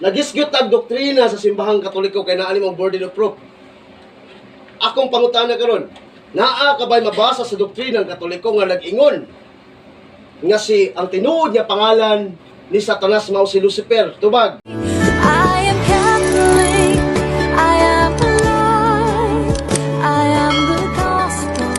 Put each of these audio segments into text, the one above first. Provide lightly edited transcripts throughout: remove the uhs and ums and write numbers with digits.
nagisgyot tag doktrina sa simbahang Katoliko kay naa nimong burden of proof. Akong pangutana karon, naa ka ba'y mabasa sa doktrina ng Katoliko nga nag-ingon nga si ang tinuod nga pangalan ni Satanas mao si Lucifer? Tubag. I am Catholic, I am the Lord, I am the gospel,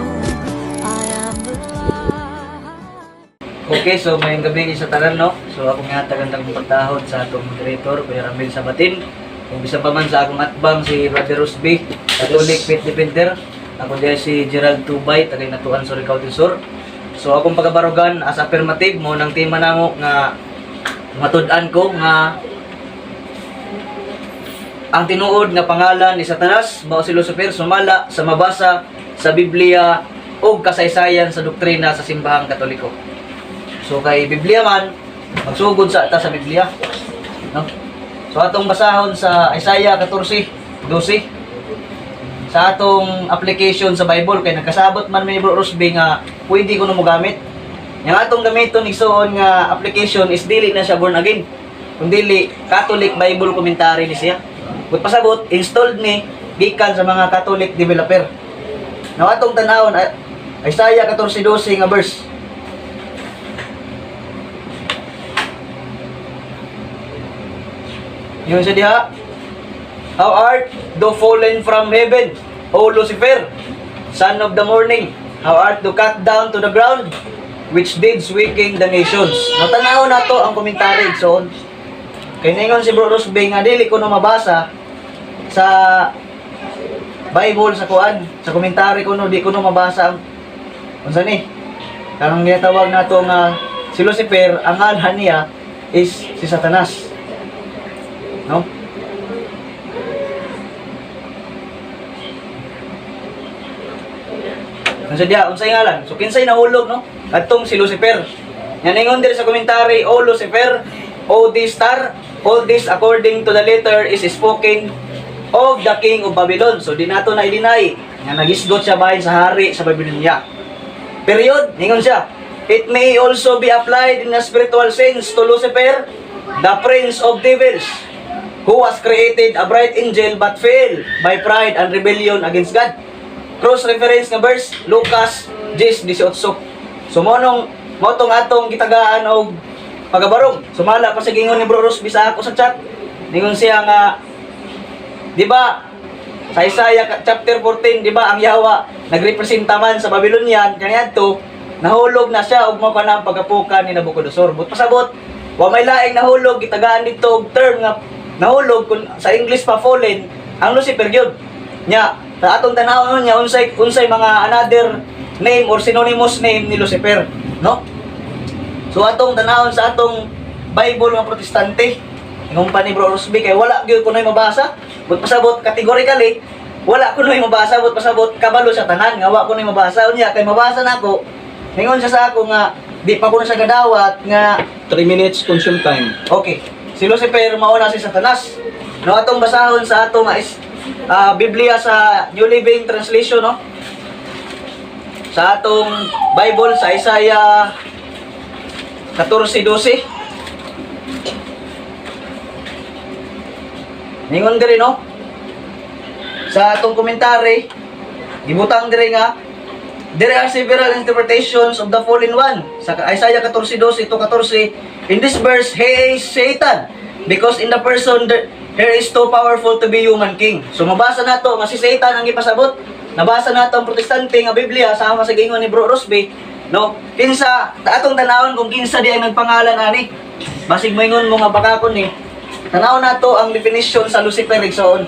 I am the light. Okay, so mayang gabi sa tanan, no? So ako nga tagandang pagtahod sa atong moderator, Kuya Ramil Sabatin. Kung bisa pa man sa akong atbang si Brother Rosby, Catholic Faith Defender. Ako diya si Gerald Tubay, tagay natuan sa Surigao del Sur. So akong pagabarugan as affirmative mo nang tema namo nga matud-an ko nga ang tinuod nga pangalan ni Satanas mao si Lucifer sumala sa mabasa sa Biblia ug kasaysayan sa doktrina sa simbahang Katoliko. So kay Biblia man magsugod sa ata sa Biblia, no? So atong basahon sa Isaiah 14:12 sa atong application sa Bible kay nagkasabot man may Bro Rosby nga pwede ko na mo gamit. Yang atong gamiton igsuon nga application is dili na siya born again. Kundi Catholic Bible commentary ni siya. Kung pasabot, installed ni gikan sa mga Catholic developer. Now atong tanawon Isaiah 14:12 nga verse. Yun siya diha. How art thou fallen from heaven, O Lucifer, son of the morning? How art thou cut down to the ground, which didst weaken the nations? Natanaw na to ang komentary. So, kay ningon si Bro Rosby nga dili ko no mabasa sa Bible sa kuan, sa komentary ko no di ko no mabasa ang unsa ni? Kanang gitawag nato nga si Lucifer ang ngalan niya is si Satanas. No? Unsa dia unsay ngalan? So kinsay nahulog, no? Adtong si Lucifer. Yan ingon diri sa komentary, O Lucifer, O this star, all this according to the letter is spoken of the king of Babylon. So di nato na i-deny nga nagisgot siya bahin sa hari sa Babylonia. Period. Ingon siya, it may also be applied in a spiritual sense to Lucifer, the prince of devils, who was created a bright angel but fell by pride and rebellion against God. Cross-reference nga verse, Lucas 10:18. So mo tong atong gitagaan og pagabarong. Sumala pa sa gingon ni Bro Rosby sa ako sa chat. Ningon siya nga, di ba, sa Isaiah chapter 14, di ba, ang Yawa nagrepresenta man sa Babylonian, kaniadto nahulog na siya og mao kanang pagapukan ni Nabucodonosor. But pasabot, wa may laing nahulog, gitagaan dito og term nga nahulog kun sa English pa fallen, ang Lucifer gyud. Nya, sa atong tanawon niya unsay mga another name or synonymous name ni Lucifer, no? So atong tanawon sa atong Bible nga Protestante, ingon pa ni Bro Rosby kay wala gyud kunoy mabasa, but pasabot categorically wala kunoy mabasa, but pasabot kabalo sa tanan nga wa kunoy mabasa unya kay mabasa nako. Ingon siya sa ako nga di pa kuno siya gadawat nga 3 minutes consume time. okay. Si Lucifer mao na si Satanas. No atong basahon sa atong Biblia sa New Living Translation, no? Sa atong Bible sa Isaiah 14:12. Ningon diri, no? Sa atong komentary, gibutang diri nga there are several interpretations of the fallen one. Sa Isaiah 14:12 to 14, in this verse, he is Satan, because in the person there is too powerful to be human king. So mabasa nato nga si Satan ang ipasabot. Nabasa nato ang Protestante nga Biblia sama sa gingon ni Bro Rosby, no? Kinsa atong tanawon kung kinsa di ang nagpangalan ani. Basig moingon mo nga bakakon ni. Tanawon nato ang definition sa Lucifer igsoon.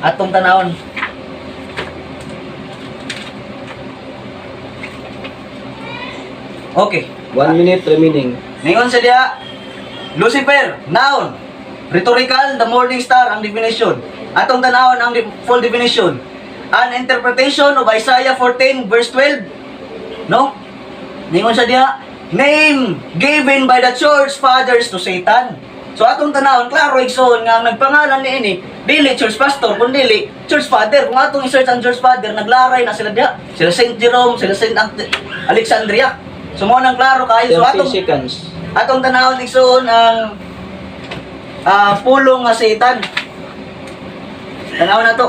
Atong tanawon. Okay. 1 minute remaining. Ningon sa diha, Lucifer, noun, rhetorical, the morning star ang definition. Atong tanawon ang full definition. An interpretation of Isaiah 14 verse 12. No? Ningon sa diha, name given by the church fathers to Satan. So atong tanawon klaro igsoon nga ang nagpangalan niini dili church pastor kundi church father. Kung atong i-search ang church father, naglaray na sila diha. Sila Saint Jerome, sila Saint Alexandria. So mo nang klaro kayo. So 30 seconds. atong tanawon igsoon ang pulong nga Satan. Tanaw na to.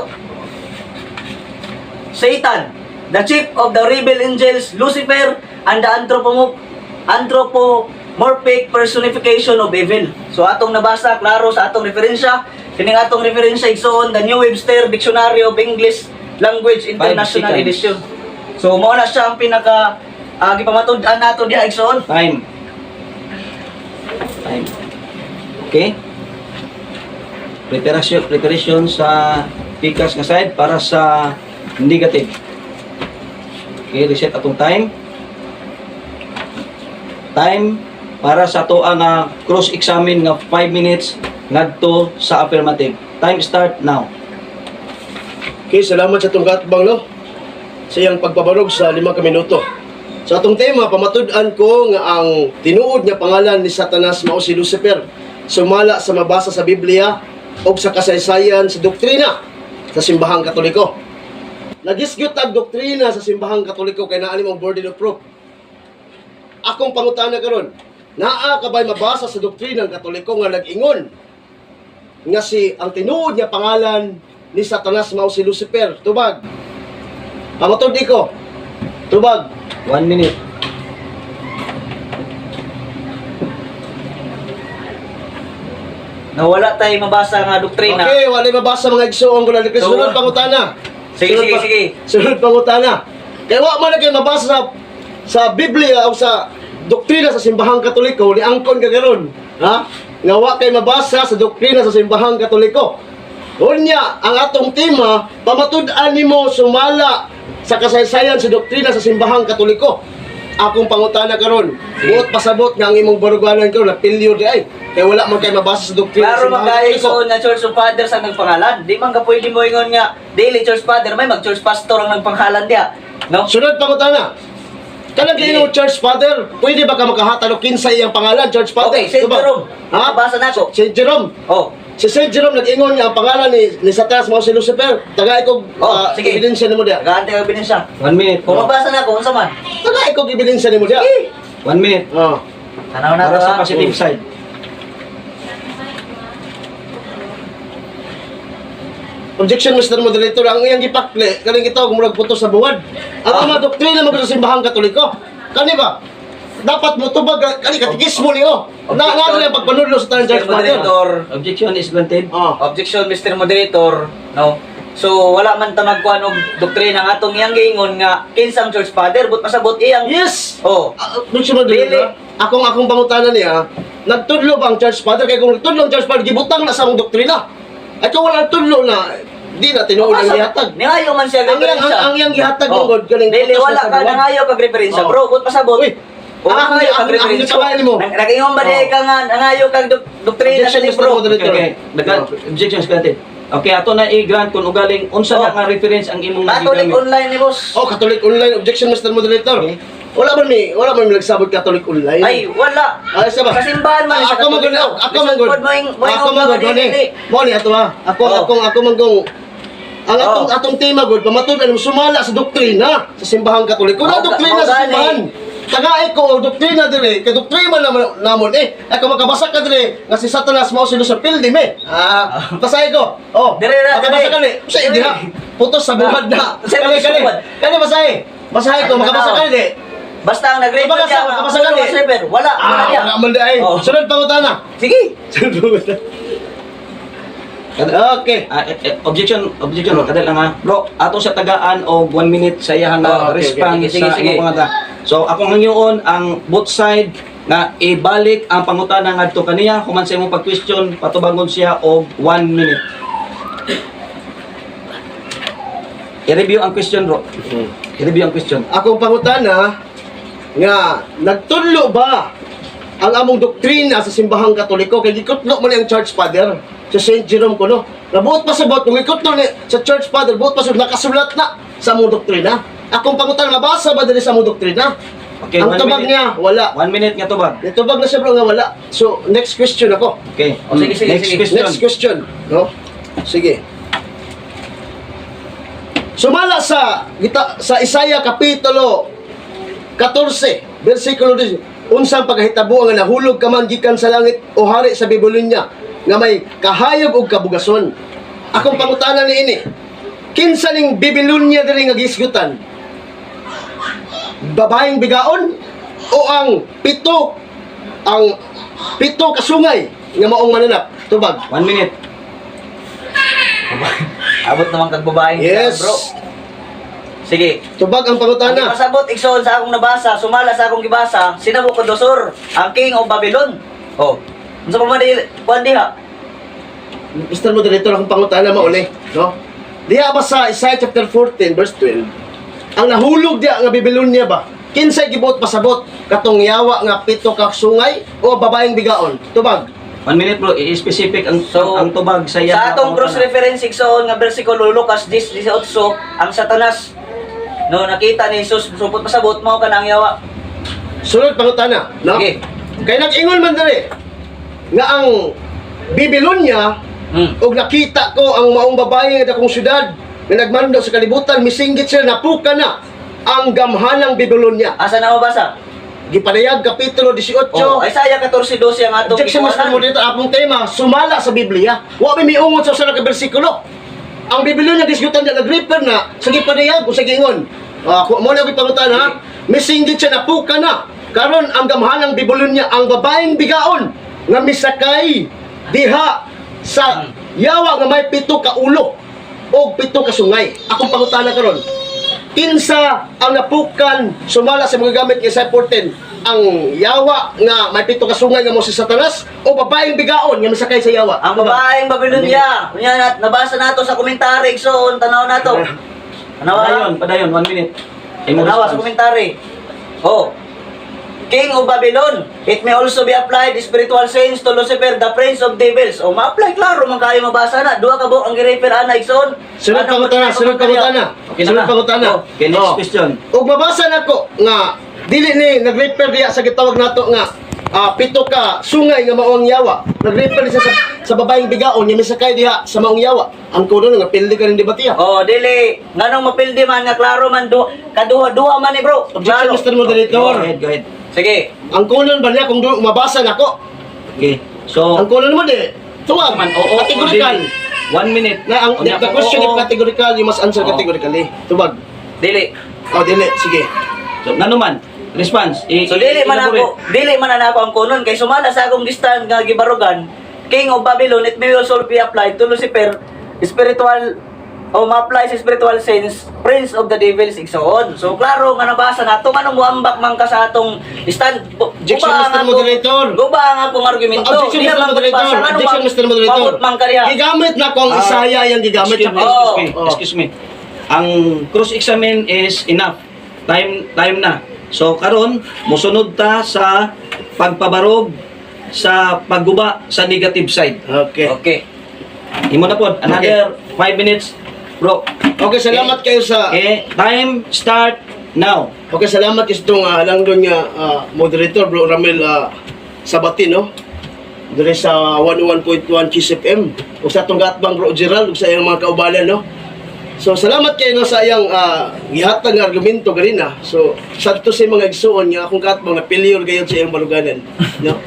Satan, the chief of the rebel angels, Lucifer, and the anthropomorphic personification of evil. So atong nabasa, klaro sa atong referensya. Kining atong referensya igsoon, the New Webster Dictionary of English Language International 5 seconds. Edition. So mao na siya ang pinaka gipamatud-an nato diha igsoon. Time. Time. Okay? Preparation sa pikas nga side para sa negative. Okay, reset atong time. Time para sa to nga cross-examine nga 5 minutes ngadto sa affirmative. Time start now. Okay, salamat sa itong katbang, no? Sa iyang pagpabarog sa 5 minuto. Sa atong tema, pamatud-an ko nga ang tinuod nga pangalan ni Satanas mao si Lucifer. Sumala sa mabasa sa Biblia o sa kasaysayan sa doktrina sa simbahang Katoliko. Nagisgyot ang doktrina sa simbahang Katoliko kay naani mong burden of proof. Akong pangutana karon, naa ka ba'y mabasa sa doktrina ng Katoliko nga nag-ingon nga si ang tinuod nga pangalan ni Satanas mao si Lucifer? Tubag. Pangutod ko. Tubag. 1 minute. Nawala tayo mabasa nga doktrina. Okay, wala mabasa mga igsoon ko lang. Sunod pangutana. Sige, Sunod sige, pa- sige. Sunod pangutana. Kaya wa man na kayo mabasa sa Biblia o sa doktrina sa simbahang Katoliko, ni angkon ka garon. Ha? Nga wa kay mabasa sa doktrina sa simbahang Katoliko. Unya, ang atong tema, pamatud-an nimo sumala sa kasaysayan sa doktrina sa simbahang Katoliko. Akong pangutana karon, buot pasabot nga ang imong baruganan karon na pilyo di ay. Kaya wala man kay mabasa sa doktrina Klaro sa simbahang magkaya Katoliko. so na Church of Fathers ang nagpangalan. Di man ka pwede mo ingon nga daily Church Father, may mag-Church Pastor ang nagpangalan diya. No? Sunod pangutana. Kanang Sige. gino Church Father, pwede ba ka makahatalo kinsa iyang pangalan, Church Father? Okay, Saint Diba? Jerome. Ha? Basa na ko. Saint Jerome. Oh. Si Saint Jerome nag-ingon nga ang pangalan ni Satanas mao si Lucifer. Tagay ko Sige. ebidensya nimo diha. Gagante ka binensya. 1 minute. Kung mabasa na ko, unsa man? Tagay ko ebidensya nimo diha. 1 minute. Oh. Tanaw na Para to. sa ha? positive side. Objection, Mr. Moderator, ang iyang gipakli kaning gitawag murag puto sa buwad. Ang ama doktrina mo sa simbahang Katoliko. Kani ba? Dapat mo tubag kani katikismo niyo. Na na pagpanudlo sa tanang Church Mr. Father. Moderator. Objection is granted. Oh. Objection, Mr. Moderator. No. So, wala man ta magkuhan og doktrina nga atong iyang giingon nga kinsang Church Father, but masabot iyang. Yes. Oh. Mr. Moderator, akong pangutana niya, nagtudlo ba ang Church Father? Kaya kung nagtudlo ang Church Father, gibutang na sa among doktrina. At kung wala nagtudlo na, di na tinuod ang gihatag. Ningayo man siya Ang iyang gihatag ng God, kaning Dili putos wala na ka sa buwan. nangayo kag referensya, Oh. bro. But pasabot. Uy, Nangayo kag ang referensya. nagkabayan mo. Nag-ingon ba di ka nga nangayo kag doktrina sa Objection, Mr. libro? Moderator. Okay, objection is granted. Okay, ato na i-grant kung ugaling unsa Oh. na nga reference ang imong Catholic nagigamit. online ni boss. Oh, Catholic Online. Objection, Mr. Moderator. Okay. Wala man mi nagsabot Catholic Online. Ay, wala. Ay, sa ba? Sa simbahan man sa Ako man gud, Katoliko. ako man gud. Lisod mo yung- mo yung Ako man gud, mga dili. mo ni ato ha. Ako man gud. Ang atong tema gud pamatud-an sumala sa doktrina sa simbahang Katoliko. Na Mao- doktrina mao sa gani. simbahan. Tagay ko doktrina dire, kay doktrina namon ako makabasa ka dire nga si Satanas mao si Lucifer di me. Basahin ko. Oh. Dire ra, Makabasa dire. ka ni. Sa hindi ha. Putos sa buhad na. Sa Kani kani. buhad. Kani basahin. Basahin ko makabasa ka ni. Basta ang nag-refer Kabasa- siya nga, kabasa wala ka, ka eh. server. Wala niya. Wala man dai. Oh. Sunod pangutana. Sige. Okay. Objection, kadal lang ha. Bro, ato sa tagaan og 1 minute sa iyang Okay, response sige, sa sige. imong pangata. So akong hangyoon ang both side na ibalik ang pangutana ngadto kaniya human sa imong pag-question patubangon siya og 1 minute. I-review ang question, bro. I-review ang question. Akong pangutana nga nagtudlo ba ang among doktrina sa simbahang Katoliko kay gikutlo man ang Church Father sa Saint Jerome kuno. Nabuot pa sa bot kung gikutlo ni sa Church Father, buot pa sa nakasulat na sa among doktrina. Akong pangutana mabasa ba diri sa among doktrina? Okay, ang 1 tubag minute. niya wala. 1 minute nga tubag. Nitubag na siya bro nga wala. So next question ako. Okay. O, sige, sige, Next sige. question. Next question, no? Sige. Sumala sa Isaiah kapitulo 14, bersikulo 10. Unsang paghitabo nga nahulog ka man gikan sa langit o hari sa Babylonia. nga may kahayag ug kabugason. Akong pangutana ni ini. Kinsa ning Babylonia diri nga gisgutan? Babaeng bigaon o ang pito ka sungay nga maong mananap? Tubag. 1 minute. Abot naman kag babaeng Yes. bro. Sige. Tubag ang Ang pangutana. pasabot igsoon sa akong nabasa, sumala sa akong gibasa, si Nabucodonosor, ang king of Babylon. Oh. Unsa pa man kuan diha? Mr. Moderator, akong pangutana mauli, no? Diha ba sa Isaiah chapter 14 verse 12? Ang nahulog diha nga Babylonia ba? Kinsay gibuot pasabot katong yawa nga pito ka sungay o babaeng bigaon? Tubag. 1 minute bro, i-specific ang, So, ang tubag sa iya. Sa atong cross reference igsoon nga bersikulo Lucas 10:18, ang Satanas no nakita ni Jesus supot pasabot mo kanang yawa. Sunod pangutana, no? Sige. Kay nag-ingon man diri nga ang Babylonia og nakita ko ang maong babae nga dakong syudad nga nagmando sa kalibutan, misinggit siya, napuka na ang gamhanang Babylonia. Asa na mabasa? Gipanayag kapitulo 18. Oh, Isaiah 14:12 ang atong Objection, Mr. Moderator, apong tema, sumala sa Biblia. Wa may miungot sa usa ka bersikulo. Ang Babylonia disgutan na nag-refer na sa gipanayag o sa gingon. Mo na gipangutan ha. Misinggit siya, napuka na. Karon ang gamhanang Babylonia, ang babaeng bigaon nga misakay diha sa yawa nga may pito ka ulo o pito ka sungay. Akong pangutana karon. Kinsa ang napukan sumala sa mga gamit kay Isaiah 14? Ang yawa nga may pito ka sungay nga mo si Satanas o babaeng bigaon nga misakay sa yawa? Ang babaeng Babylonia. Unya nabasa nato sa komentary igsoon, tanaw nato. Tanawa. Padayon, 1 minute. Tanawa sa komentary. Oh. King of Babylon. It may also be applied spiritual sense to Lucifer, the prince of devils. O ma-apply klaro man kayo mabasa na. Duha ka buok ang gi-refer ana igsoon. Sunod pangutana, sunod pangutana. Okay na Sunod ba? pangutana. Okay, next question. Ug mabasa nako nga dili ni nag-refer diya sa gitawag nato nga pito ka sungay nga maong yawa. Nag-refer siya sa babaeng bigaon nga misakay diha sa maong yawa. Ang kuno nga pildi ka rin debatiya. Oh, dili. Nganong mapildi man nga klaro man kaduha-duha man ni bro. Objection, Klaro. Mr. Moderator. Go ahead. Sige. Ang kunon ba niya kung mabasa nako? Okay. So, Ang kunon mo di. Tuwag man, oo, categorical. 1 minute. Na ang the question is categorical, you must answer Oo. categorically. Tubag. Dili. Oh, dili, sige. So, nanuman. Response. So dili man ako ang kunon kay sumala sa akong gistan nga gibarugan, King of Babylon, it may also be applied to Lucifer, spiritual o ma-apply sa spiritual sense, prince of the devils igsoon. So klaro nga nabasa nato nganong muambak man ka sa atong stand. Objection, Mr. Moderator. Guba ang akong argumento. Objection, Di Mr. naman Moderator. magbasa, nganong Objection, Mr. Moderator. mabot man ka diha. Gigamit na ko ang Isaya yung gigamit. Excuse me, Tsaka- excuse me, Oh. excuse me. Ang cross-examine is enough. Time na. So karon musunod ta sa pagpabarog sa pagguba sa negative side. Okay. Okay. Imo na pod another 5 minutes, bro. Okay, salamat kayo sa... Okay, time start now. Okay, salamat kayo sa itong langdon nga moderator, Bro Ramel Sabatin, no? Dere sa 101.1 Kiss FM. O sa itong gatbang Bro Gerald, o sa iyang mga kaubalan, no? So, salamat kayo no, sa iyang gihatag nga argumento ganina. So, sadto sa mga igsuon nga akong gatbang na pilyor gayon sa iyang baluganan, no?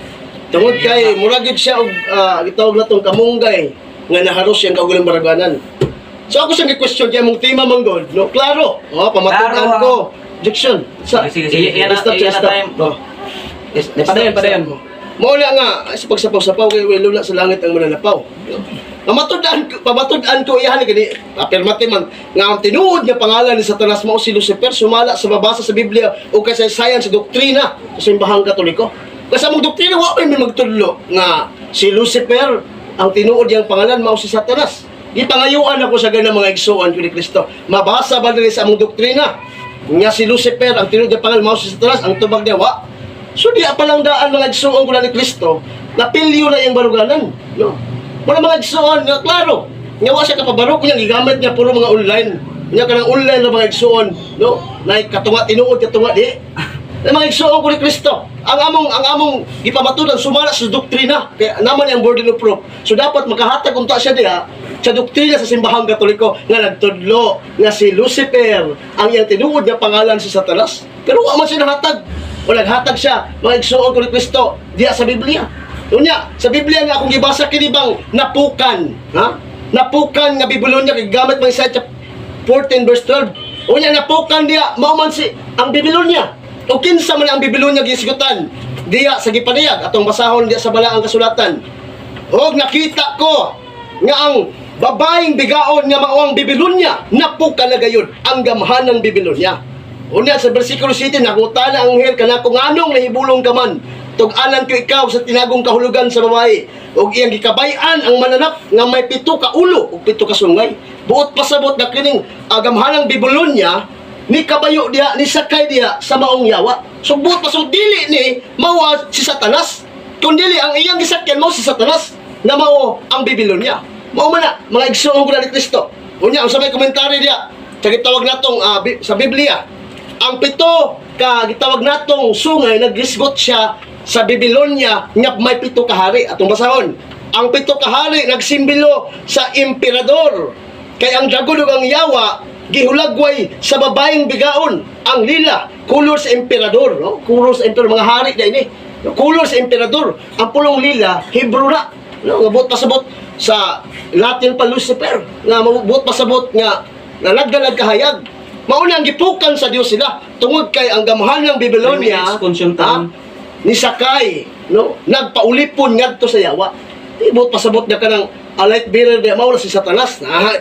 Tungod kay muragid siya og gitawag na tong kamunggay nga naharos siyang kaugalang baluganan. So ako siyang gi-question kaya mong tema manggod, no? Klaro. Pamatunan Klaro, ko. Objection. Sa Sige, sige. Iyan na time. Yes, padayon. Mauna nga, sa pagsapaw-sapaw, kay lula sa langit ang mananapaw. Pamatudan ko iyan gani afirmative man nga ang tinuod nga pangalan ni Satanas mao si Lucifer sumala sa mabasa sa Biblia o kasaysayan sa doktrina sa simbahang Katoliko. Kasi mong doktrina wa may magtudlo nga si Lucifer ang tinuod yang pangalan mao si Satanas. Gipangayuan ako sa ganang mga igsuon ni Kristo. Mabasa ba diri sa among doktrina nga si Lucifer ang tinuod nga pangalan mao si Satanas ang tubag niya wa. So di palang daan mga igsuon ko ni Kristo na pilyo na yung baruganan, no? Mga mga igsuon nga klaro. Nga wa siya kapabarok niya gigamit niya puro mga online. Nya kanang online na mga igsuon, no? Nay katunga tinuod katunga di. Na mga igsuon ko ni Kristo. Ang among gipamatudan sumala sa doktrina. Kaya naman ang burden of proof. So dapat makahatag unta siya diha sa doktrina sa simbahang Katoliko nga nagtudlo nga si Lucifer ang iyang tinuod nga pangalan si Satanas. Pero wa man siya nahatag. O naghatag siya mga igsuon ko ni Kristo diha sa Biblia. Unya, sa Biblia nga akong gibasa kini bang napukan, ha? Napukan nga Babylonia kay gamit man Isaiah 14 verse 12. Unya napukan diya mao man si ang Babylonia. O kinsa man ang Babylonia gisigutan diya sa gipanayag atong basahon diya sa balaang kasulatan. Og nakita ko nga ang babaeng bigaon nga mao ang Babylonia napukan na gayud ang gamhanang Babylonia. Unya sa bersikulo 7 nangutana ang anghel kanako nganong nahibulong ka man tug-anan ko ikaw sa tinagong kahulugan sa babae ug iyang gikabay-an ang mananap nga may 7 ka ulo ug 7 ka sungay. Buot pasabot na kining gamhanang Babylonia ni kabayo diha ni sakay diha sa maong yawa. So buot pasabot dili ni mao si Satanas. Kung dili ang iyang gisakyan mao si Satanas na mao ang Babylonia. Mao man na mga igsoon ko ni Kristo. Unya ang sabay komentary diha sa gitawag natong sa Biblia. Ang 7 ka gitawag natong sungay naghisgot siya sa Babylonia nga may 7 ka hari atong basahon. Ang 7 ka hari nagsimbolo sa emperador. Kay ang dragon ug ang yawa gihulagway sa babaeng bigaon. Ang lila kulor sa emperador, no? Kulor sa emperador mga hari na ini. Kulor sa emperador. Ang pulong lila Hebrew na, no? Nga buot pasabot sa Latin pa Lucifer. Nga buot pasabot nga nalagdalag kahayag. Mauna ang gipukan sa Dios sila tungod kay ang gamhanang Babylonia ni sakay, no, nagpaulipon ngadto sa yawa. Ibot pasabot na kanang light bearer di mao si Satanas na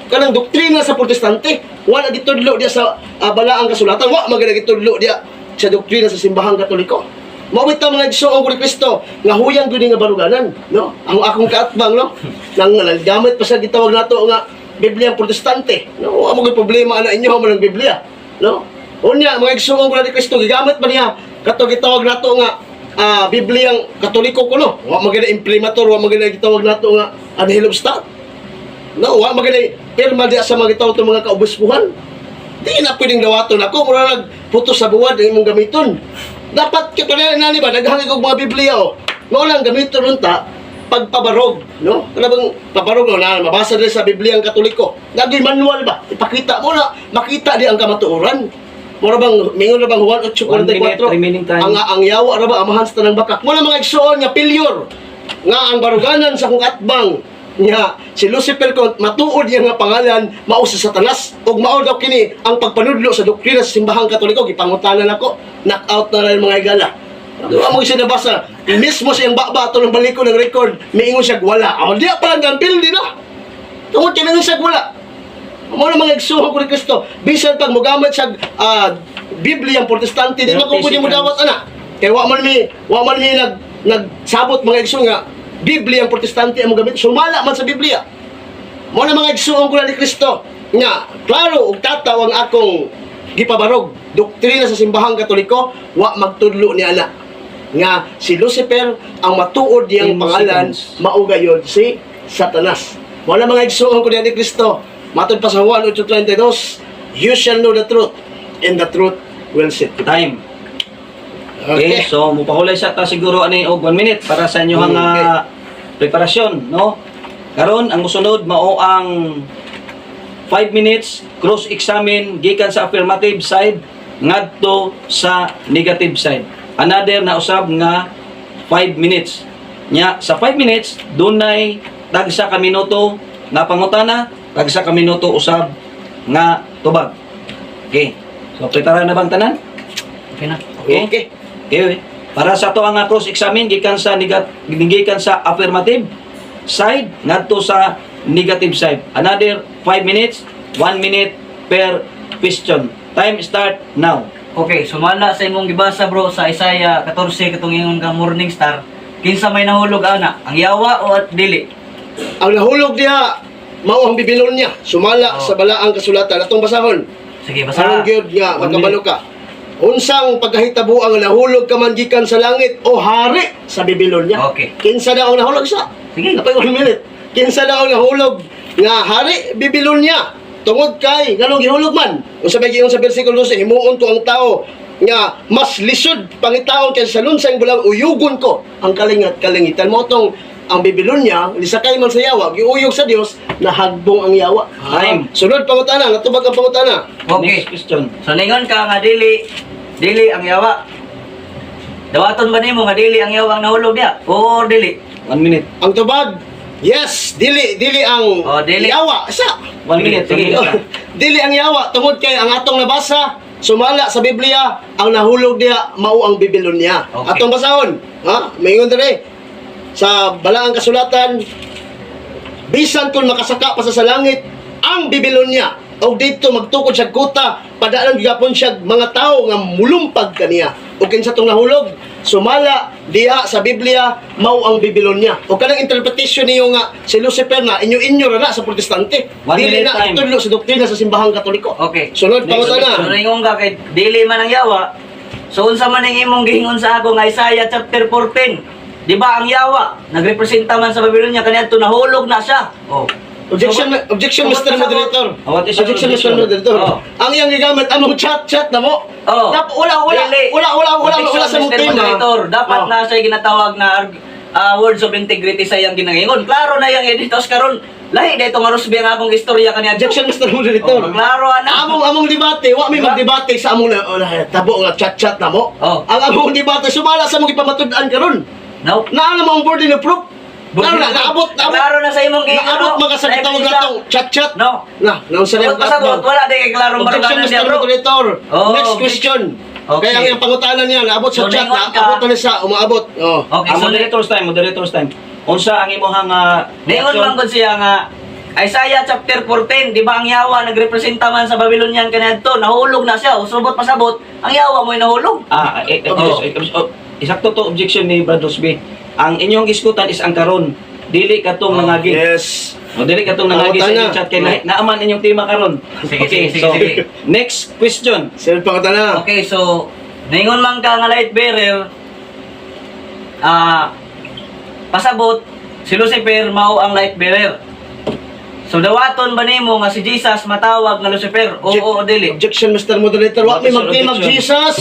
kanang doktrina sa Protestante wala gitudlo dia sa balaang kasulatan, wa magana gitudlo dia sa doktrina sa simbahang Katoliko. Mao bitaw mga igsoon ko ni Kristo nga huyang gyud nga baruganan, no? Ang akong kaatbang, no, nang gamit pa sa gitawag nato nga Biblia Protestante, no? Amo gyud problema ana inyo man ang Biblia, no? Unya mga igsoon ko ni Kristo gigamit pa niya kato gitawag nato nga Bibliang Katoliko ko, no? Wa magana imprimatur, wa magana gitawag nato nga Annihilum Stat. No, wa magana pirma diya sa mga gitawag mga kaobispuhan. Di na pwedeng dawaton ako mura nagputo sa buwad ang imong gamiton. Dapat kaya nani ba naghangig og mga Biblia o. Mao lang gamiton unta pagpabarog, no? Kana bang pabarog no na mabasa din sa Bibliang Katoliko. Naging manual ba? Ipakita mo na makita di ang kamatuoran. Mura bang mingon na bang Juan 8:44? Ang yawa ra ba amahan sa tanang bakak. Muna mga igsoon nga pilyur nga ang baruganan sa kung atbang nga si Lucifer ko matuod yang nga pangalan mao si Satanas ug mao daw kini ang pagpanudlo sa doktrina sa simbahang Katoliko. Gipangutanan ako, knock-out na rin mga igala. Duwa mo sinabasa mismo siyang baba ato ng baliko ng record miingon siya wala. Aw diya pa lang pildi na. Tungod kini siya wala. Mo na mga igsoon ko ni Kristo bisan pag mogamit sa Biblia ang Protestante di man ko pwede mo dawat ana. Kay wa man mi nagsabot mga igsoon nga Biblia ang Protestante ang gamit sumala man sa Biblia. Mo na mga igsoon ko ni Kristo nga klaro ug tataw ang akong gipabarog doktrina sa simbahang Katoliko wa magtudlo ni ana nga si Lucifer ang matuod niyang pangalan mao gayud si Satanas. Mo na mga igsoon ko ni Kristo matod pa sa Juan 8:32, you shall know the truth and the truth will set you free. Time. Okay, so mupahulay sa ta siguro ani og 1 minute para sa inyo preparasyon, no? Karon ang mosunod mao ang 5 minutes cross-examine gikan sa affirmative side ngadto sa negative side. Another na usab nga 5 minutes. Nya sa 5 minutes dunay tagsa ka minuto nga pangutana, tagsa ka minuto usab nga tubag. Okay. So prepare na bang tanan? Okay na. Okay. Okay. Para sa to ang cross-examine gikan sa gikan sa affirmative side ngadto sa negative side. Another 5 minutes, 1 minute per question. Time start now. Okay, sumala sa imong gibasa bro sa Isaiah 14 katong ingon ka morning star. Kinsa may nahulog ana? Ang yawa o at dili? Ang nahulog diha mao ang Babylonia sumala sa balaang kasulatan atong basahon. Sige, basa. Anong gyud nga magkabalo ka? Unsang pagkahitabo ang nahulog ka man gikan sa langit o hari sa Babylonia? Okay. Kinsa daw ang nahulog sa? Sige. Napay 1 minute. Kinsa daw ang nahulog nga hari Babylonia? Tungod kay nganong gihulog man? Unsa may giingon sa bersikulo 12, himuon ko ang tao nga mas lisod pangitaon kaysa sa lunsang bulang uyugon ko ang kalingat-kalingitan mo tong ang Babylonia lisakay man sa yawa giuyog sa Dios nahagbong ang yawa. Time. Sunod pangutana, natubag ang pangutana. Okay. Next question. So ningon ka nga dili ang yawa. dawaton ba nimo nga dili ang yawang nahulog niya? O dili? 1 minute. Ang tubag, yes, dili ang Oh, dili. yawa. Sa 1 minute. Sige. dili ang yawa tungod kay ang atong nabasa sumala sa Biblia ang nahulog niya mao ang Babylonia. Okay. Atong basahon, ha? Maingon diri sa balaang kasulatan, bisan kung makasaka pa sa langit ang Babylonia o dito magtukod siya kuta padaanan gapon siya mga tao nga mulumpag kaniya o kinsa tong nahulog sumala diha sa Biblia mao ang Babylonia o kanang interpretation niyo nga si Lucifer na inyo ra na sa protestante 1 dili minute na time. itudlo sa doktrina sa simbahang katoliko. Okay. Sunod Next pangutana. So ningon ka kay dili man ang yawa. So unsa man ang imong gihingon sa ako nga Isaiah chapter 14? Di ba ang yawa nagrepresenta man sa Babylonia kaniadto nahulog na siya. Oh. Objection, Sugot Mr. ka sa Moderator. What is your Objection, objection? Mr. Moderator. Oh. Ang iyang gigamit, among chat na mo. Oh. Wala Dili. sa mong Mr. tema. Moderator, dapat Oh. na siya ginatawag na words of integrity sa iyang ginangingon. Klaro na yung editors karon. Lahi na itong arusbi ang akong istorya kaniya. Objection, Mr. Moderator. Klaro ana. Among debate, wa may Diba? magdebate sa among tabo nga chat na mo. Oh. Ang among debate sumala sa mong ipamatud-an karon. No. Naano mo ang burden of proof? Naabot. Klaro na sa imong gingon. Naabot mga sa tawag natong chat. No. Naunsa na Sabot pasabot, wala din kay klarong Objection, baruganan niya, Mr. bro. Moderator. Oh, Next okay. question. Okay. Kaya ang iyong pangutanan niya, naabot sa So, chat, ningon ka. naabot na siya, umaabot. Oh. Okay, Ang so moderator's time. Unsa ang imong ningon man gud siya nga Isaiah chapter 14, di ba ang yawa nagrepresenta man sa Babylonian kanadto, nahulog na siya, usubot pasabot, ang yawa mo'y nahulog. Isakto to objection ni Brad Rosby. Ang inyong iskutan is ang karon. Dili katong Oh, nangagi. Yes. O dili katong nangagi sa Pangutana. inyong chat kay naaman inyong tema karon. Sige, Okay, sige, so sige. next question. Sir, pangutana. Okay, so ningon man ka nga light bearer, pasabot si Lucifer mao ang light bearer. So dawaton ba nimo nga si Jesus matawag nga Lucifer? Oo o dili? Objection, Mr. Moderator. Wa may What is your magtimag objection? Jesus.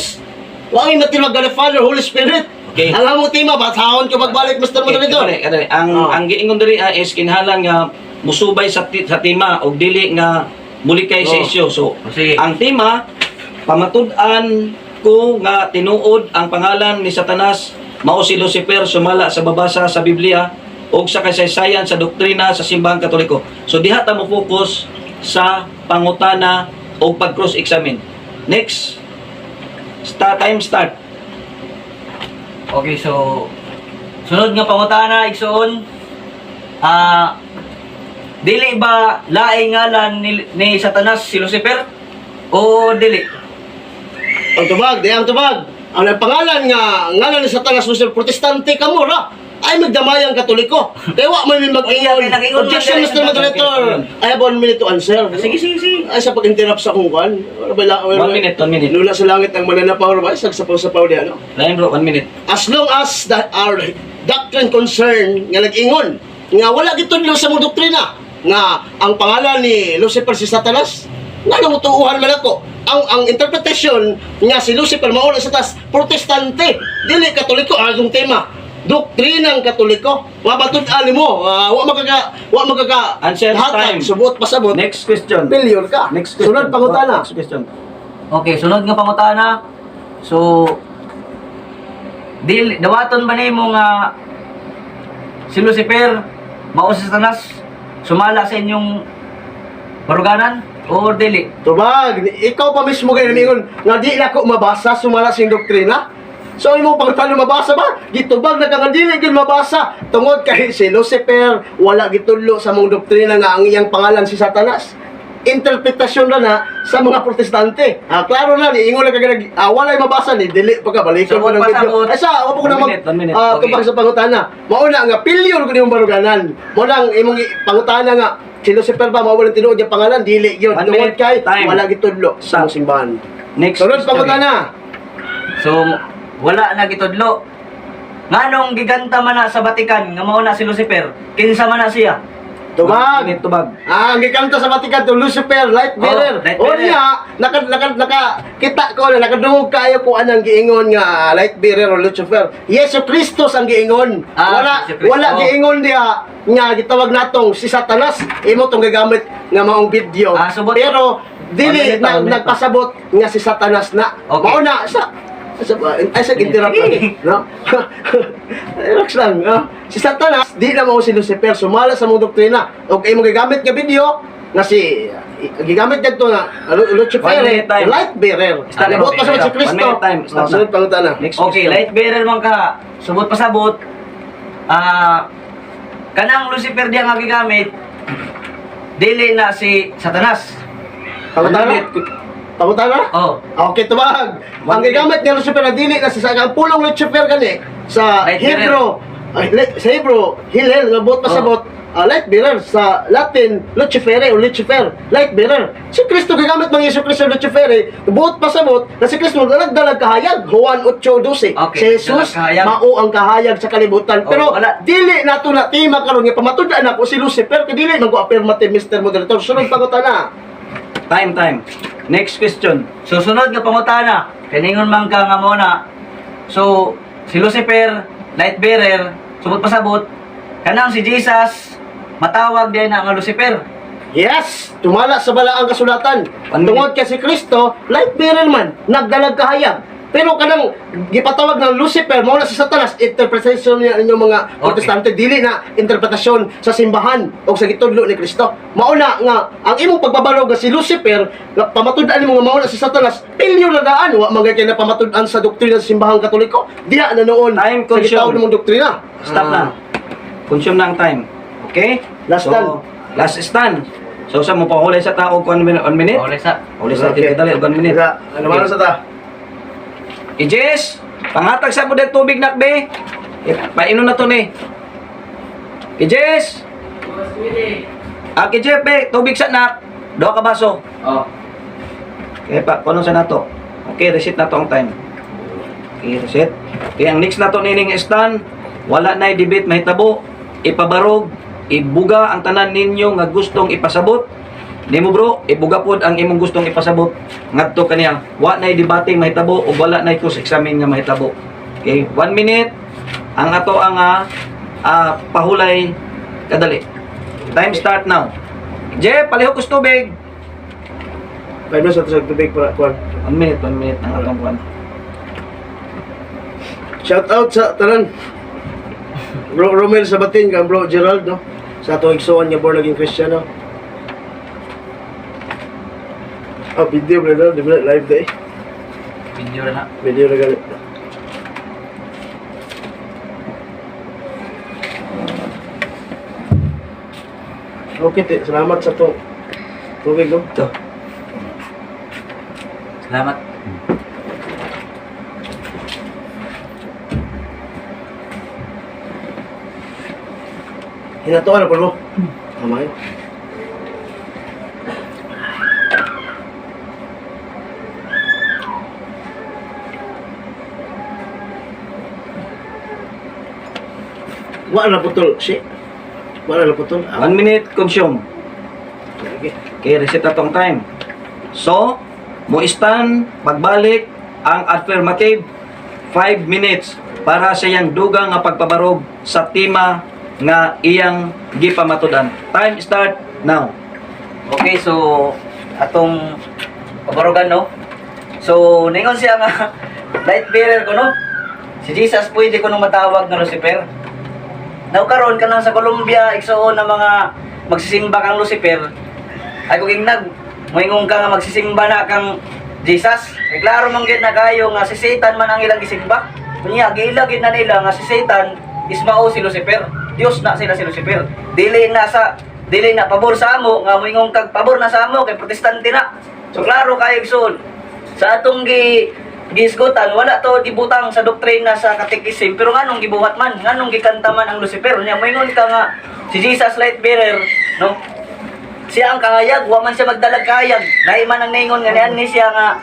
Wa may magtimag God the Father, Holy Spirit. Okay. Ang among tema, batahon ko magbalik, Mr. Moderator. Ang giingon diri is kinahanglan nga musubay sa tema og dili nga mulikay sa Oh. isyu. So Sige. ang tema pamatud-an ko nga tinuod ang pangalan ni Satanas mao si Lucifer sumala sa babasa sa Biblia o sa kasaysayan sa doktrina sa simbahang Katoliko. So diha ta mo focus sa pangutana o pag-cross-examine. Next. Time start. Okay, so sunod nga pangutana igsoon, dili ba laing ngalan ni Satanas si Lucifer? O dili? Ang tubag, di ang tubag. Ang pangalan nga, ngalan ni Satanas, Mr. Protestante ka mo, ra. Ay magdamayang Katoliko. Kaya wa may mag-ingon. Okay, nag-ingon Objection, man Mr. tayo. Moderator. I have 1 minute to answer. Sige, sige, sige. Ay, sa pag-interrupt sa kung kwan. 1 minute. Lula sa langit ang mananapaw, ba? Sagsapaw-sapaw di, ano? Lain bro, 1 minute. As long as that our doctrine concern nga nag-ingon nga wala gitudlo sa mong doktrina nga ang pangalan ni Lucifer si Satanas nga namutuuhan man ako ang interpretation nga si Lucifer mao na Satanas protestante dili katoliko ang tema doktrinang katoliko mabatud-an mo wa magaga Answer time. subot pasabot Next question. failure ka Next question. sunod pangutana. Next question. Okay, sunod nga pangutana. So dawaton ba nimo nga si Lucifer mao si Satanas sumala sa inyong baruganan o dili? Tubag, ikaw pa mismo kayo namingon nga di na ko mabasa sumala sa doktrina. So imo pangutana mabasa ba? Gitubag na kang dili gyud mabasa tungod kay si Lucifer wala gitudlo sa mong doktrina nga ang iyang pangalan si Satanas. Interpretasyon na sa mga protestante. Klaro na ni ingon na kag walay mabasa ni dili pagkabalikan So, ko ng video. pasabot. Ay sa wa pa ko na 1 minute. Okay. tubag sa pangutana. Mao na nga pilyon ko nimong baruganan. Mo nang imong pangutana nga si Lucifer ba mao tinuod yung pangalan dili gyud 1 tungod minute. kay Time. wala gitudlo sa mong simbahan. Next Sunod question. pangutana. So wala na gitudlo. Nganong giganta man na sa Vatican nga mao na si Lucifer? Kinsa man na siya? Tubag. Minute tubag. Ang gikanta sa Vatican to Lucifer, light bearer. light O bearer. niya, kita ko na nakadungog kayo kung anong giingon nga light bearer o Lucifer. Yesu Kristus ang giingon. Yesu Cristo. Wala giingon dia nga gitawag natong si Satanas. Imo tong gagamit nga maong video. Subot. Pero dili One minute. nagpasabot nga si Satanas na. Okay. Mao na sa Ay, sa interrupt lang, no? Relax lang, no? Si Satanas, di na mo si Lucifer, sumala sa mong doktrina. Okay, mo gagamit nga video, na si, gigamit niya ito na, Lucifer, 1 minute time. light bearer. Stop. Nabot pa sa si 1 Kristo. minute time. Stop na. Sunod pangutana. Next Okay, question. light bearer man ka. Subot pasabot. Kanang Lucifer diya nga gigamit, dili na si Satanas. Pangutana? Pangutana? Oh. Okay, tubag. Ang gigamit niya Lucifer na dili na sa ang pulong Lucifer gani sa Light Hebrew. Sa Hebrew, Hillel nga buot pasabot. Light bearer sa Latin, Lucifere o Lucifer, light bearer. Si Kristo gagamit mga Yesu Kristo Lucifere, buot pasabot na si Kristo dalag kahayag, Juan 8:12. Okay, Si Jesus dalag kahayag. mao ang kahayag sa kalibutan. Oh, Pero wala. dili nato na tima karon nga pamatud-an ako si Lucifer kay dili man ko affirmative Mr. Moderator. Sunod pangutana. Time. Next question. Susunod nga pangutana, kaningon man ka nga muna. So, si Lucifer, light bearer, subot pasabot, kanang si Jesus, matawag din na nga Lucifer. Yes, tumala sa balaang kasulatan. One Tungod kay si Kristo, light bearer man, nagdalag kahayag. Pero kanang gipatawag ng Lucifer, mao na si Satanas, interpretation niya inyong mga protestante, dili na interpretasyon sa simbahan o sa gitudlo ni Kristo. Mao na nga ang imong pagbabalog nga si Lucifer, nga pamatud-an nimo nga mao na si Satanas, pilyo na daan wa magay kay na pamatud-an sa doktrina sa simbahang Katoliko. Diha na noon Time sa consumed. gitawag nimong doktrina. Stop na. Consume na ang time. Okay? Last stand. Last stand. So, sa mo pahulay sa tao 1 minute? 1 minute? Ole sa. Huli sa Okay. kita dali 1 minute. Ano man sa ta? Ijes, pangatag sa mo tubig nakbe. Painom na to ni. Ijes. Jeff, tubig sa nak. 2 ka baso. Oh. Okay, paano sa nato? Okay, reset na to ang time. Okay, reset. Okay, ang next na to nining stand, wala na debate mahitabo, ipabarog, ibuga ang tanan ninyo nga gustong ipasabot. Nimo bro, ibuga pod ang imong gustong ipasabot ngadto kaniya. Wa na debate mahitabo o wala na cross examine nga mahitabo. Okay, 1 minute ang ato ang pahulay kadali. Time start now. Jeff, palihok kus tubig. 5 minutes sa tubig para kuan. 1 minute ang atong kuan. Shout out sa tanan. Bro Romel Sabatin kang bro Gerald no. Sa atong igsuon nga born again Christian no. Video brother, di ba live day? Video na na. Video na ganit. Okay, salamat sa to. Tubig no. Ito. Salamat. Hinatuan na po mo. Tama yun. Wala na putol. Shit. Wala na putol. 1 minute consume. Okay. Okay, reset na tong time. So, mo stand, pagbalik, ang affirmative, 5 minutes para sa iyang dugang nga pagpabarog sa tema nga iyang gipamatudan. Time start now. Okay, so atong pabarugan no. So ningon siya nga light bearer ko no. Si Jesus pwede ko nung matawag na Lucifer. Now karon kanang sa Colombia igsoon na mga magsisimba kang Lucifer. Ay kung ingnag moingon ka nga magsisimba na kang Jesus. Ay klaro man gyud na kayo nga si Satan man ang ilang gisimba. Kunya gilagid na nila nga si Satan is mao si Lucifer. Dios na sila si Lucifer. Dili na pabor sa amo nga moingon kag pabor na sa amo kay protestante na. So klaro kayo igsoon. Sa atong gisgutan wala to gibutang sa doktrina sa katekisim pero nganong gibuhat man nganong gikanta man ang Lucifer nya moingon ka nga si Jesus light bearer no siya ang kahayag wa man siya magdalag kahayag lahi man ang ningon nga niyan ni siya nga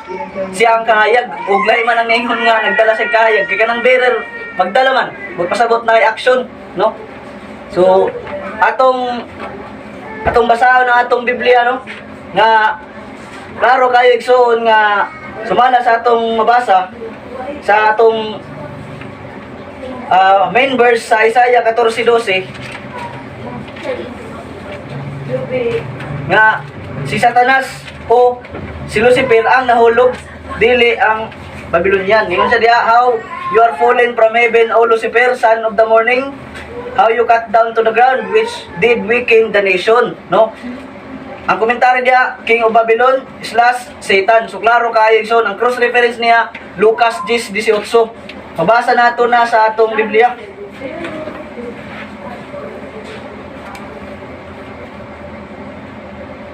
siya ang kahayag ug lahi man ang ningon nga nagdala sa kahayag kay kanang bearer magdala man magpasabot na action no so atong basahon ang atong Biblia no nga klaro kayo igsoon nga sumala sa atong mabasa sa atong main verse sa Isaiah 14:12 nga si Satanas o si Lucifer ang nahulog dili ang Babylonian. Ingon siya diha, how you are fallen from heaven, O Lucifer, son of the morning, how you cut down to the ground, which did weaken the nation, no? Ang komentary niya, King of Babylon / Satan. So klaro kayo so ang cross reference niya Lucas 10:18. Mabasa nato na sa atong Biblia.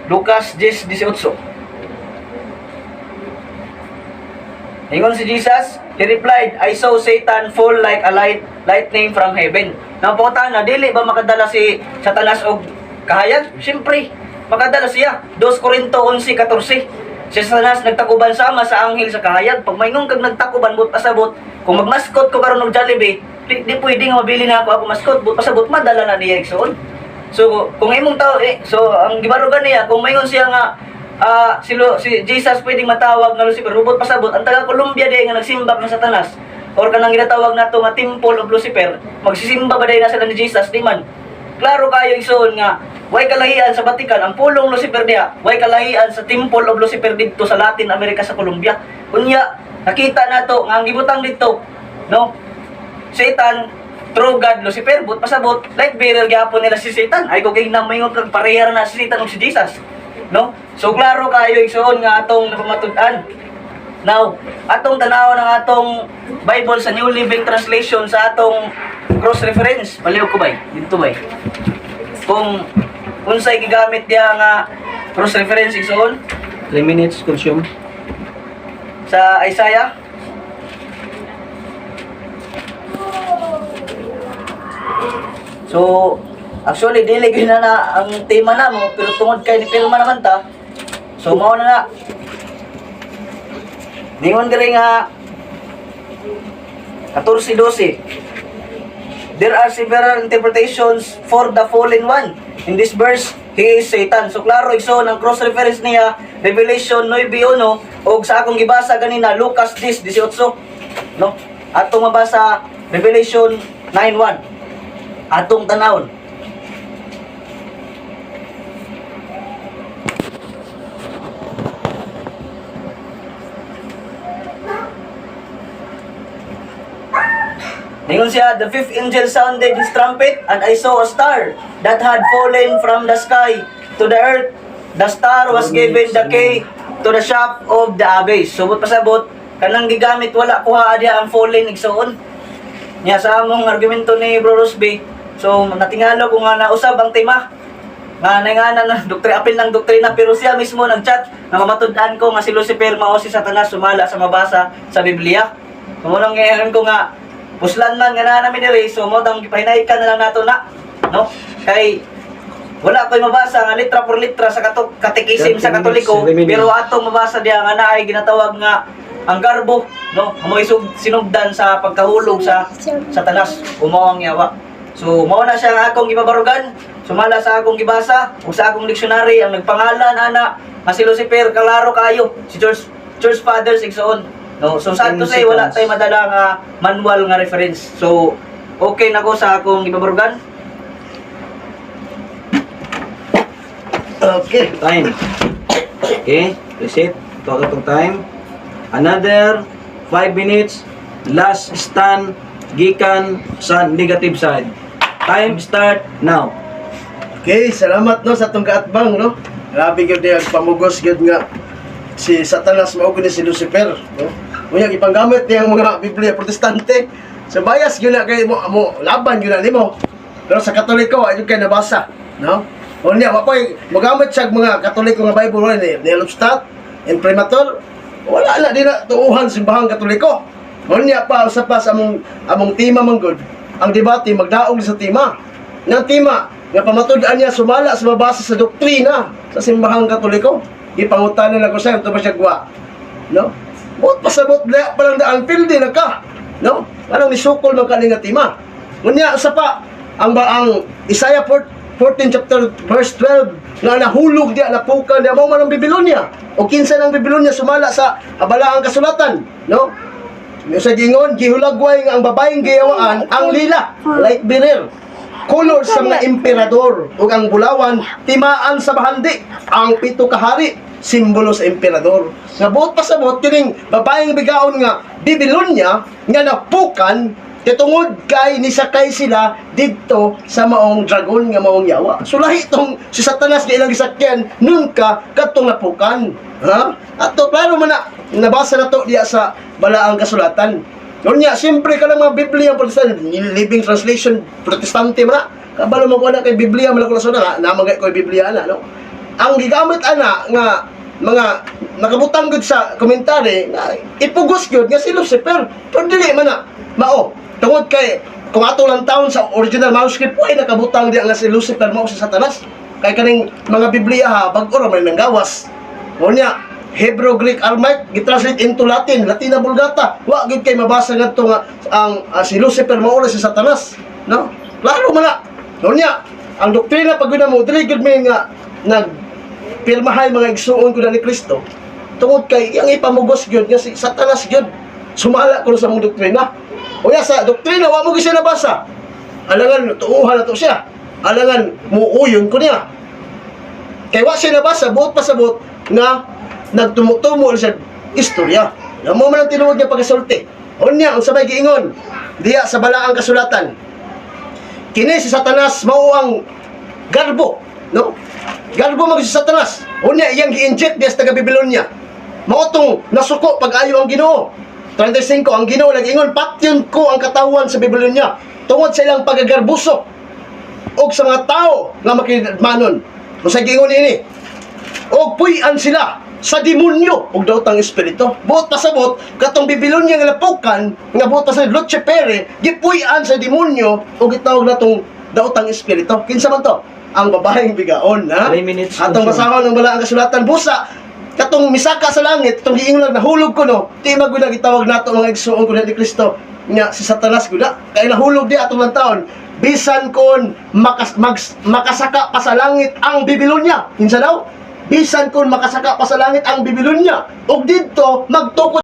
Lucas 10:18. Ingon si Jesus, he replied, I saw Satan fall like a lightning from heaven. Napunta na, dili ba makadala si Satanas og kahayag? Siyempre, makadala siya. 2 Corinto 11:14. Si Satanas nagtakuban sama sa anghel sa kahayag. Pag maingong kag nagtakuban, but pasabot, kung magmaskot ko karon og Jollibee, di pwede nga mabili na ako maskot, but pasabot, madala na niya igsoon. So, kung imong tao, so, ang gibarugan niya, kung mayon siya nga, si Jesus pwedeng matawag na Lucifer, robot pasabot, ang taga Colombia di nga nagsimba ng Satanas, or kanang ginatawag nato nga Temple of Lucifer, magsisimba ba dahil na sila ni Jesus, di man. Klaro kayo isoon nga, way kalahian sa Vatican, ang pulong Lucifer niya, way kalahian sa Temple of Lucifer dito sa Latin America sa Colombia. Kunya, nakita nato nga ang gibutang dito, no? Satan, true God, Lucifer, but pasabot, like bearer gyapon nila si Satan. Ay ko kay namingon kag parehara na si Satan ug si Jesus. No? So klaro kayo igsoon nga atong napamatud-an. Now, atong tanaw ng atong Bible sa New Living Translation sa atong cross reference. Paliw ko bay, dito bay. Kung unsay gigamit diha nga cross reference igsoon 3 minutes consume. sa Isaiah. So, actually, dili gyud na ang tema na mo, pero tungod kay ni filma naman ta. So, mao na. Ningon diri nga 14:12. There are several interpretations for the fallen one. In this verse, he is Satan. So, klaro igsoon ang cross reference niya, Revelation 9:1 o sa akong gibasa ganina, Lucas 10:18. No? Atong mabasa Revelation 9:1. Atong tanawon. Ningon siya, the fifth angel sounded his trumpet, and I saw a star that had fallen from the sky to the earth. The star was given the key to the shop of the abyss. Subot pasabot, kanang gigamit wala kuha dia ang fallen igsoon. Nya sa among argumento ni Bro Rosby, so natingalo ko nga nausab ang tema. Nga na doktrina apil ng doktrina, pero siya mismo nagchat na mamatud-an ko nga si Lucifer mao si Satanas sumala sa mabasa sa Biblia. So mo nang ngayon ko nga puslan man nga na namin diri, so mo tang gipahinaykan na lang nato na, no? Kay wala ko'y mabasa nga litra por litra sa katikisim sa Katoliko, pero atong mabasa diya nga naay ginatawag nga ang garbo, no? Amoy sinugdan sa pagkahulog sa Satanas, umaw ang yawa. So mao na siya nga akong gibabarugan, sumala sa akong gibasa ug sa akong dictionary ang nagpangalan ana nga si Lucifer, kalaro kayo si Church Fathers igsoon. No, so sad to say wala tay madala nga manual nga reference. So okay na ko sa akong gibabarugan. Okay. Time. Okay, reset. Ito itong time. Another 5 minutes. Last stand gikan sa negative side. Time start now. Okay, salamat no sa atong kaatbang no. Grabe gyud ang pamugos gyud nga si Satanas mao gud si Lucifer, no. Unya ipanggamit niyang mga Biblia Protestante. So bias gyud na kay mo laban gyud na nimo. Pero sa Katoliko ay kay nabasa, no. Unya wa koy magamit sa mga Katoliko nga Bible ni Lobstat, Imprimatur. Wala na din na tuuhan simbahang Katoliko. Unya pa sa among tema man gud. Ang debate magdaog sa tema. Nga tema nga pamatud-an niya sumala sa mabasa sa doktrina sa simbahang Katoliko. Ipangutanan na ko sa ito ba siya gwa, no? Bot pasabot na palang daan pildi na ka, no? Anong nisukol ng kalinga tema. Ngunya sa pa ang Isaiah 14 chapter verse 12 nga nahulog diya napukan diya mao man ang Babylonia o kinsa ng Babylonia sumala sa abalaang kasulatan, no? Sa gingon gihulagway nga ang babaeng giyawaan ang lila, light bearer. kolor sa mga emperador ug ang bulawan timaan sa bahandi. Ang pito ka hari simbolo sa emperador. Nga buot pasabot kining babaeng bigaon nga Babylonia nga napukan tungod kay nisakay sila didto sa maong dragon nga maong yawa. So lahi tong si Satanas nga ilang gisakyan nun ka kadtong napukan. Ha? Ato klaro man na nabasa na to diya sa balaang kasulatan. Unya, siyempre ka lang mga Biblia Protestant, Living Translation, Protestante man na. Kabalo mo ko na kay Biblia, man ako na namagay ko yung Biblia na, no? Ang gigamit ana nga mga nakabutang gud sa komentary nga ipugos gyud nga si Lucifer. Pero dili man na mao. Tungod kay kung ato lang taon sa original manuscript ay nakabutang diya nga si Lucifer mao si Satanas. Kay kaning mga Biblia ha bag-o ra man nang gawas. Unya, Hebrew, Greek, Aramaic, gitranslate into Latin, Latina Vulgata. Wa gid kay mabasa ngadto nga ang si Lucifer mao si Satanas, no? Klaro man na. Unya, ang doktrina pag gud mo dili gud may nga nagpirmahay mga igsuon ko ni Kristo. Tungod kay ang ipamugos gyud nga si Satanas gyud. Sumala ko sa mong doktrina. Unya sa doktrina wa mo gyud nabasa. Alangan tuuhan na to siya. Alangan muuyon ko niya. Kay wa siya nabasa buot pasabot nga nagtumutumo sa istorya. Amo man ang tinuod niya pagkasulti. Unya ang sabay giingon diya sa balaang kasulatan. Kini si Satanas mao ang garbo, no? Garbo mo si Satanas. Unya iyang gi-inject diya sa taga Babylonia. Mao tong nasuko pag-ayo ang Ginoo. 35 ang Ginoo nag-ingon patyon ko ang katawan sa Babylonia tungod sa ilang pagagarbuso og sa mga tao nga makidmanon. Usa giingon ini. Og puy-an sila sa demonyo ug daotang espiritu. Buot pasabot katong Babylonia nga napukan nga buot pasabot Lucifer gipuy-an sa demonyo ug gitawag natong daotang espiritu. Kinsa man to? Ang babaeng bigaon, ha? 3 minutes. Atong basahon ng balaang kasulatan busa katong misaka sa langit katong giingon nahulog ko no. Di magud gitawag nato mga igsuon ko ni Kristo nya si Satanas gud kay nahulog di atong mga taon. Bisan kon makasaka pa sa langit ang Babylonia. Kinsa daw? Bisan kon makasaka pa sa langit ang Babylonia ug didto magtukod